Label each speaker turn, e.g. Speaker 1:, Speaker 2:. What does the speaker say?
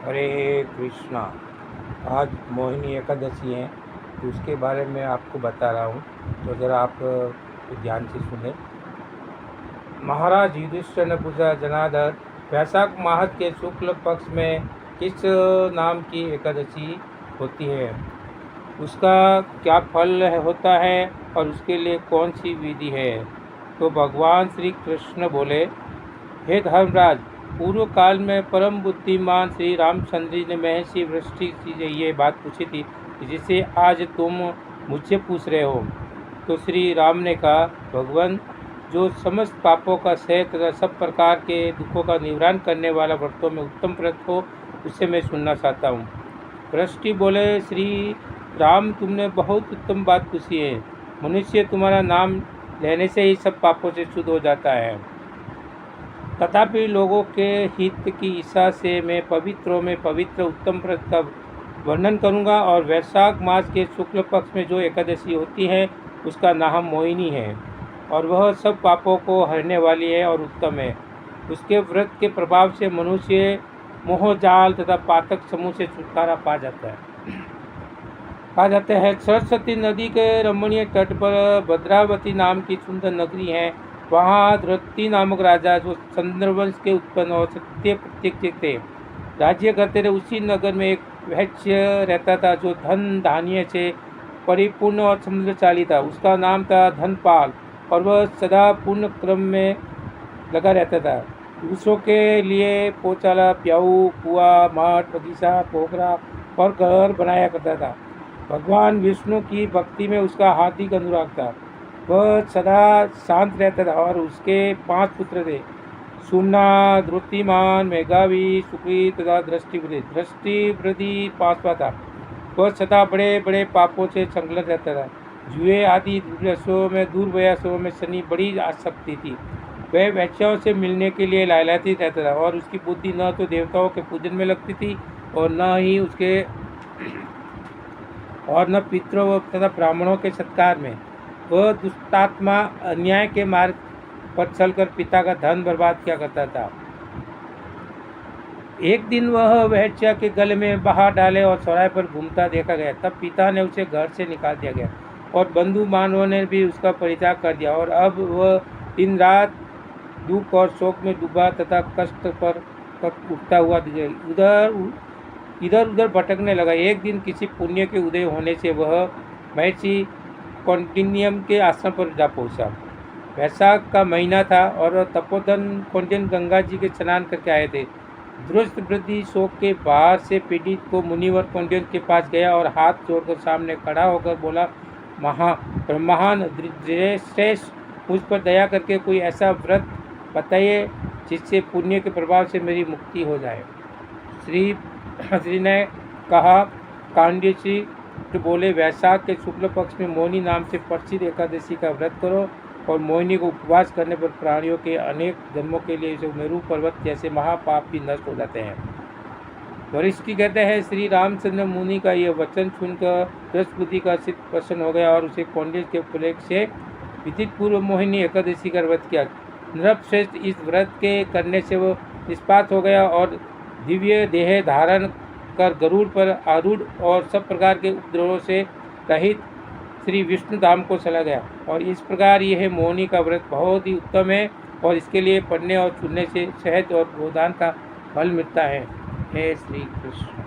Speaker 1: हरे कृष्णा। आज मोहिनी एकादशी है, तो उसके बारे में आपको बता रहा हूँ, तो ज़रा आप ध्यान से सुने। महाराज युधिष्ठिर ने पूछा, जनार्दन, वैशाख माह के शुक्ल पक्ष में किस नाम की एकादशी होती है, उसका क्या फल होता है और उसके लिए कौन सी विधि है? तो भगवान श्री कृष्ण बोले, हे धर्मराज, पूर्व काल में परम बुद्धिमान श्री रामचंद्र जी ने महर्षि वृष्टि से ये बात पूछी थी जिसे आज तुम मुझसे पूछ रहे हो। तो श्री राम ने कहा, भगवान, जो समस्त पापों का सह तथा सब प्रकार के दुखों का निवारण करने वाला व्रतों में उत्तम व्रत हो, उससे मैं सुनना चाहता हूँ। वृष्टि बोले, श्री राम, तुमने बहुत उत्तम बात पूछी है। मनुष्य तुम्हारा नाम लेने से ही सब पापों से शुद्ध हो जाता है। तथापि लोगों के हित की इच्छा से मैं पवित्रों में पवित्र उत्तम व्रत का वर्णन करूंगा, और वैशाख मास के शुक्ल पक्ष में जो एकादशी होती है उसका नाम मोहिनी है, और वह सब पापों को हरने वाली है और उत्तम है। उसके व्रत के प्रभाव से मनुष्य मोहजाल तथा पातक समूह से छुटकारा पा जाते हैं। सरस्वती नदी के रमणीय तट पर भद्रावती नाम की सुंदर नगरी है। वहाँ धृति नामक राजा, जो चंद्रवंश के उत्पन्न और सत्य प्रत्यक्ष थे, राज्य करते थे। उसी नगर में एक वैश्य रहता था जो धन धान्य से परिपूर्ण और समृद्धशाली था। उसका नाम था धनपाल, और वह सदा पूर्ण क्रम में लगा रहता था। दूसरों के लिए पौचाला, प्याऊ, कुआ, मठ, बगीचा, पोखरा और घर बनाया करता था। भगवान विष्णु की भक्ति में उसका हार्दिक अनुराग था। वह सदा शांत रहता था, और उसके 5 पुत्र थे, सुमना, द्रुतिमान, मेघावी, सुक्री तथा दृष्टिवृद्धि। दृष्टिवृद्धि 5वां था। वह सदा बड़े बड़े पापों से संलग्न रहता था। जुए आदि दुर्व्यसनों में शनि बड़ी आसक्ति थी। वह वैश्याओं से मिलने के लिए लालायित रहता था, और उसकी बुद्धि न तो देवताओं के पूजन में लगती थी और न पितरों तथा ब्राह्मणों के सत्कार में। वह दुष्टात्मा अन्याय के मार्ग पर चलकर पिता का धन बर्बाद किया करता था। एक दिन वह वैश्या के गले में बहा डाले और चौराहे पर घूमता देखा गया। तब पिता ने उसे घर से निकाल दिया गया, और बंधु मानवों ने भी उसका परित्याग कर दिया, और अब वह दिन रात दुख और शोक में डूबा तथा कष्ट पर उठता हुआ इधर उधर भटकने लगा। एक दिन किसी पुण्य के उदय होने से वह महर्षि कौंडिन्यम के आश्रम पर जा पहुंचा। वैशाख का महीना था, और तपोधन कौंडिन्य गंगा जी के स्नान करके आए थे। दृष्टवृद्धि शोक के बाहर से पीड़ित को मुनिवर कौंडिन्य के पास गया और हाथ जोड़कर सामने खड़ा होकर बोला, महान श्रेष्ठ, मुझ पर दया करके कोई ऐसा व्रत बताइए जिससे पुण्य के प्रभाव से मेरी मुक्ति हो जाए। श्री ने कहा, कांड्यसी बोले, वैशाख के शुक्ल पक्ष में मोहिनी नाम से प्रसिद्ध एकादशी का व्रत करो, और मोहिनी को उपवास करने पर प्राणियों के अनेक जन्मों के लिए जो मेरू पर्वत जैसे महापाप भी नष्ट हो जाते हैं। वरिष्ठी कहते हैं, श्री रामचंद्र मुनि का यह वचन सुनकर दृष्टबुद्धि का चित्त प्रसन्न हो गया, और उसे कौंडिन्य के प्रेम से विदित पूर्व मोहिनी एकादशी का व्रत किया। नृपश्रेष्ठ, इस व्रत के करने से वो निष्पात हो गया और दिव्य देह धारण कर गरुड़ पर आरूढ़ और सब प्रकार के उपद्रवों से रहित श्री विष्णु धाम को चला गया। और इस प्रकार यह मोहिनी का व्रत बहुत ही उत्तम है, और इसके लिए पढ़ने और सुनने से सहज और गोदान का फल मिलता है। हे श्री कृष्ण।